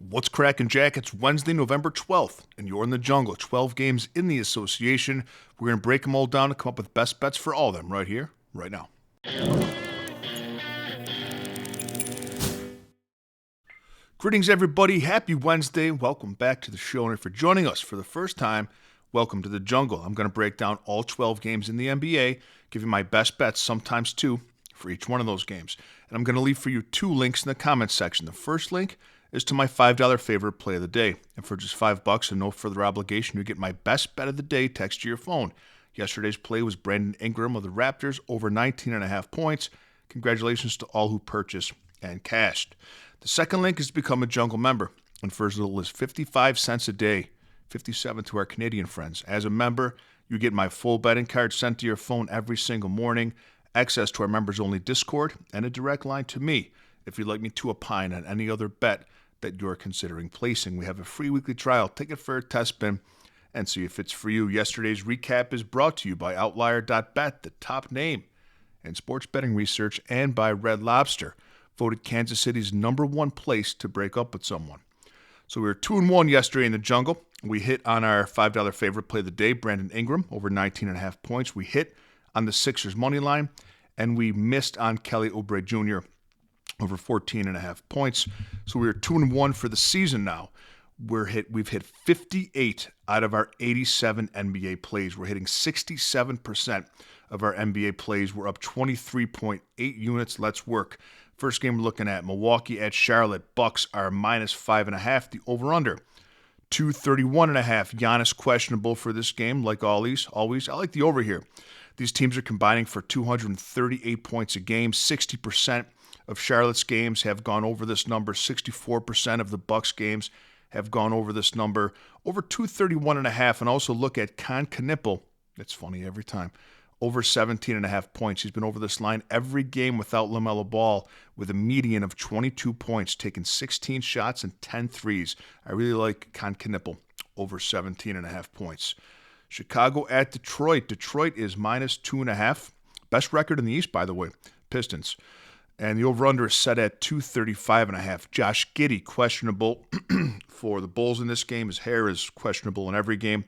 What's cracking, Jack? It's Wednesday, November 12th, and you're in the jungle. 12 games in the association. We're going to break them all down and come up with best bets for all of them right here, right now. Greetings, everybody. Happy Wednesday. Welcome back to the show. And if you're joining us for the first time, welcome to the jungle. I'm going to break down all 12 games in the NBA, give you my best bets, sometimes two, for each one of those games. And I'm going to leave for you two links in the comments section. The first link is to my $5 favorite play of the day. And for just $5 and no further obligation, you get my best bet of the day text to your phone. Yesterday's play was Brandon Ingram of the Raptors over 19.5 points. Congratulations to all who purchased and cashed. The second link is to become a jungle member. And for as little as 55 cents a day, 57 to our Canadian friends. As a member, you get my full betting card sent to your phone every single morning, access to our members-only Discord, and a direct line to me if you'd like me to opine on any other bet that you're considering placing. We have a free weekly trial. Take it for a test spin and see if it's for you. Yesterday's recap is brought to you by Outlier.bet, the top name in sports betting research, and by Red Lobster, voted Kansas City's #1 place to break up with someone. So we were 2-1 yesterday in the jungle. We hit on our $5 favorite play of the day, Brandon Ingram, over 19.5 points. We hit on the Sixers money line, and we missed on Kelly Oubre Jr., over 14.5 points. So we are 2-1 for the season now. We've hit 58 out of our 87 NBA plays. We're hitting 67% of our NBA plays. We're up 23.8 units. Let's work. First game we're looking at, Milwaukee at Charlotte. Bucks are -5.5. The over-under, 231.5. Giannis questionable for this game, like always. I like the over here. These teams are combining for 238 points a game. 60% of Charlotte's games have gone over this number. 64% of the Bucks games have gone over this number. Over 231.5. And also look at Con Knipple. It's funny every time. Over 17.5 points. He's been over this line every game without LaMelo Ball with a median of 22 points, taking 16 shots and 10 threes. I really like Con Knipple, over 17.5 points. Chicago at Detroit. Detroit is -2.5. Best record in the East, by the way, Pistons. And the over-under is set at 235.5. Josh Giddey, questionable for the Bulls in this game. His hair is questionable in every game.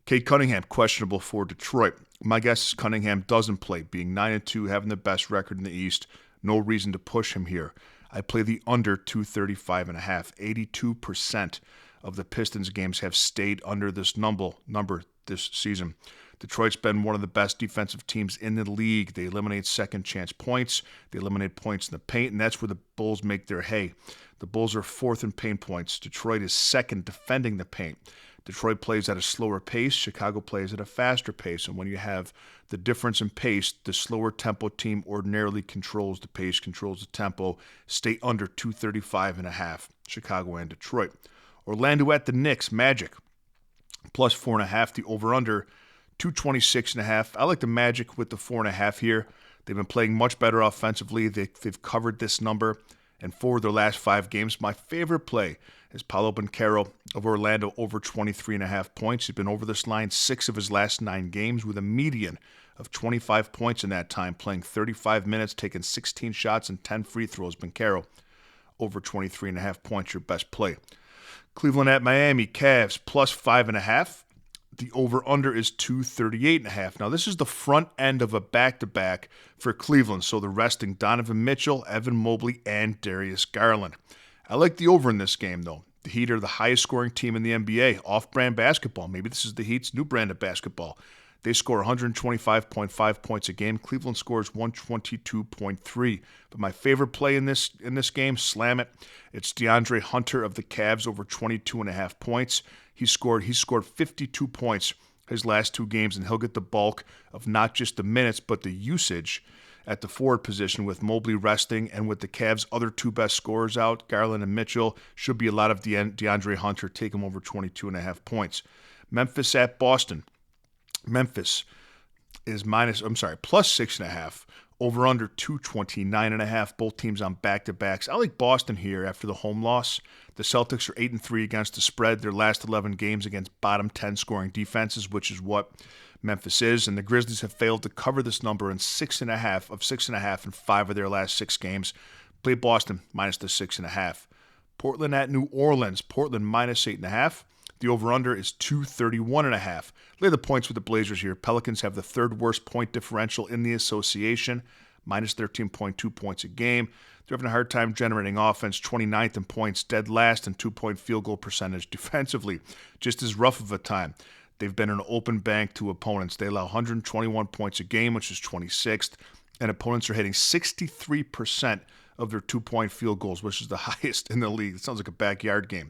Cade Cunningham, questionable for Detroit. My guess is Cunningham doesn't play, being 9-2, having the best record in the East. No reason to push him here. I play the under 235.5. 82% of the Pistons games have stayed under this number this season. Detroit's been one of the best defensive teams in the league. They eliminate second chance points. They eliminate points in the paint, and that's where the Bulls make their hay. The Bulls are fourth in paint points. Detroit is second defending the paint. Detroit plays at a slower pace. Chicago plays at a faster pace. And when you have the difference in pace, the slower tempo team ordinarily controls the pace, controls the tempo. Stay under 235.5, Chicago and Detroit. Orlando at the Knicks, Magic, +4.5. The over-under, 226.5. I like the Magic with the 4.5 here. They've been playing much better offensively. They've covered this number. And for their last 5 games, my favorite play is Paolo Banchero of Orlando, over 23.5 points. He's been over this line 6 of his last 9 games with a median of 25 points in that time, playing 35 minutes, taking 16 shots and 10 free throws. Banchero, over 23.5 points, your best play. Cleveland at Miami, Cavs, +5.5. The over-under is 238.5. Now, this is the front end of a back-to-back for Cleveland, so they're resting Donovan Mitchell, Evan Mobley, and Darius Garland. I like the over in this game, though. The Heat are the highest-scoring team in the NBA, off-brand basketball. Maybe this is the Heat's new brand of basketball. They score 125.5 points a game. Cleveland scores 122.3. But my favorite play in this game, slam it. It's DeAndre Hunter of the Cavs, over 22.5 points. He scored 52 points his last 2 games, and he'll get the bulk of not just the minutes, but the usage at the forward position with Mobley resting and with the Cavs' other 2 best scorers out, Garland and Mitchell. Should be a lot of DeAndre Hunter. Take him over 22.5 points. Memphis at Boston. Memphis is +6.5. Over under 229.5. Both teams on back-to-backs. I like Boston here after the home loss. The Celtics are 8-3 against the spread. Their last 11 games against bottom 10 scoring defenses, which is what Memphis is. And the Grizzlies have failed to cover this number in 6.5 in 5 of their last 6 games. Play Boston minus the 6.5. Portland at New Orleans. Portland minus 8.5. The over-under is 231.5. Lay the points with the Blazers here. Pelicans have the third worst point differential in the association, minus 13.2 points a game. They're having a hard time generating offense, 29th in points, dead last in two-point field goal percentage. Defensively, just as rough of a time. They've been an open bank to opponents. They allow 121 points a game, which is 26th, and opponents are hitting 63% of their two-point field goals, which is the highest in the league. It sounds like a backyard game.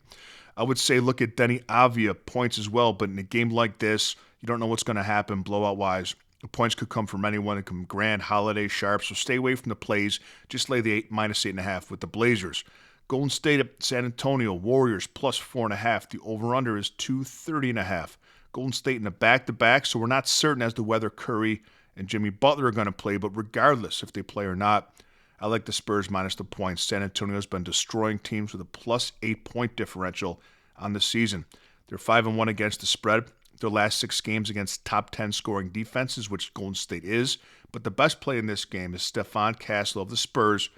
I would say look at Denny Avia points as well, but in a game like this, you don't know what's going to happen blowout-wise. The points could come from anyone. It can Grant, Holiday, Sharp, so stay away from the plays. Just lay the minus 8.5 with the Blazers. Golden State at San Antonio, Warriors plus 4.5. The over-under is 230.5. Golden State in a back-to-back, so we're not certain as to whether Curry and Jimmy Butler are going to play, but regardless if they play or not, I like the Spurs minus the points. San Antonio's been destroying teams with a plus 8-point differential on the season. They're 5-1 against the spread. Their last 6 games against top 10 scoring defenses, which Golden State is. But the best play in this game is Stephon Castle of the Spurs,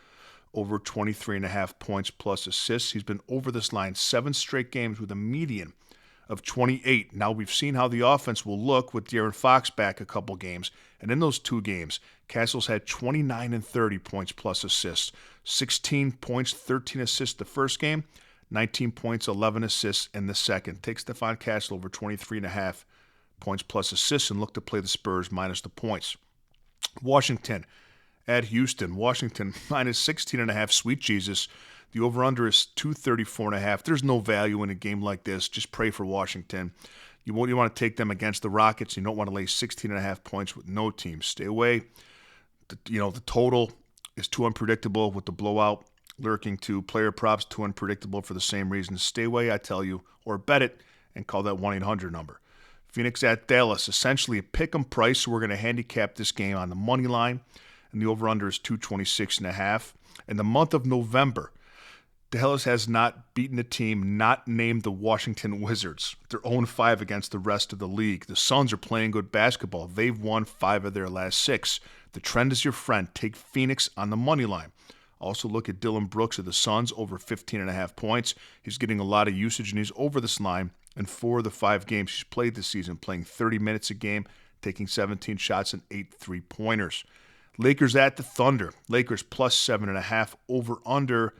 over 23.5 points plus assists. He's been over this line 7 straight games with a median of 28. Now we've seen how the offense will look with De'Aaron Fox back a couple games. And in those 2 games, Castle's had 29 and 30 points plus assists. 16 points, 13 assists the first game, 19 points, 11 assists in the second. Take Stephon Castle over 23.5 points plus assists and look to play the Spurs minus the points. Washington at Houston. Washington minus 16.5. Sweet Jesus. The over-under is 234.5. There's no value in a game like this. Just pray for Washington. You want to take them against the Rockets. You don't want to lay 16.5 points with no team. Stay away. The total is too unpredictable with the blowout lurking too. Player props too unpredictable for the same reasons. Stay away, I tell you, or bet it and call that 1-800 number. Phoenix at Dallas, essentially a pick-em price, so we're going to handicap this game on the money line, and the over-under is 226.5. In the month of November, Dallas has not beaten a team not named the Washington Wizards. They're 0-5 against the rest of the league. The Suns are playing good basketball. They've won 5 of their last 6. The trend is your friend. Take Phoenix on the money line. Also look at Dylan Brooks of the Suns, over 15.5 points. He's getting a lot of usage, and he's over this line in 4 of the 5 games he's played this season, playing 30 minutes a game, taking 17 shots and 8 3-pointers. Lakers at the Thunder. Lakers plus 7.5, over-under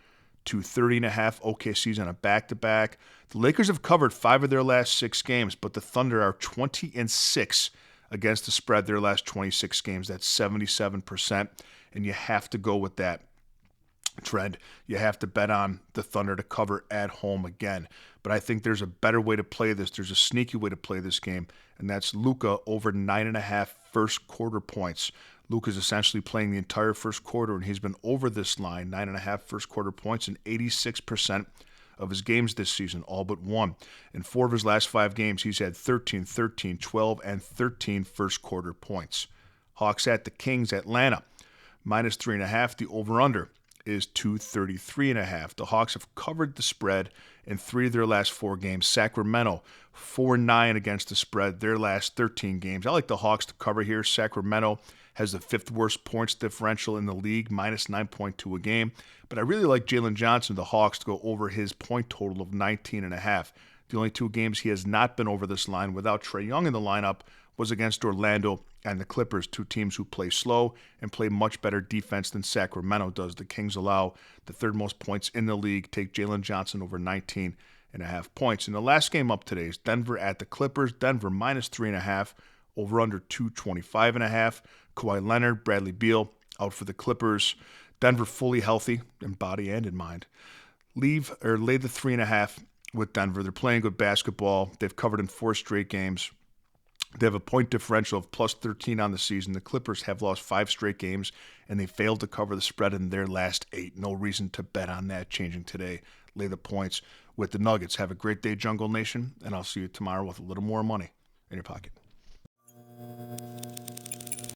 230.5. OKC's on a back-to-back. The Lakers have covered 5 of their last 6 games, but the Thunder are 20-6 against the spread their last 26 games. That's 77%, and you have to go with that trend. You have to bet on the Thunder to cover at home again. But I think there's a better way to play this. There's a sneaky way to play this game, and that's Luka over 9.5 first quarter points. Luka's essentially playing the entire first quarter, and he's been over this line, 9.5 first quarter points in 86% of his games this season, all but 1. In 4 of his last 5 games, he's had 13, 13, 12, and 13 first quarter points. Hawks at the Kings, Atlanta, minus 3.5. The over-under is 233.5. The Hawks have covered the spread in 3 of their last 4 games. Sacramento, 4-9 against the spread their last 13 games. I like the Hawks to cover here. Sacramento has the 5th worst points differential in the league, minus 9.2 a game. But I really like Jalen Johnson, the Hawks, to go over his point total of 19.5. The only 2 games he has not been over this line without Trae Young in the lineup was against Orlando and the Clippers, 2 teams who play slow and play much better defense than Sacramento does. The Kings allow the 3rd most points in the league. Take Jalen Johnson over 19.5 points. And the last game up today is Denver at the Clippers. Denver minus 3.5, over under 225.5. Kawhi Leonard, Bradley Beal out for the Clippers. Denver fully healthy in body and in mind. Lay the 3.5 with Denver. They're playing good basketball. They've covered in 4 straight games. They have a point differential of plus 13 on the season. The Clippers have lost 5 straight games, and they failed to cover the spread in their last 8. No reason to bet on that changing today. Lay the points with the Nuggets. Have a great day, Jungle Nation, and I'll see you tomorrow with a little more money in your pocket.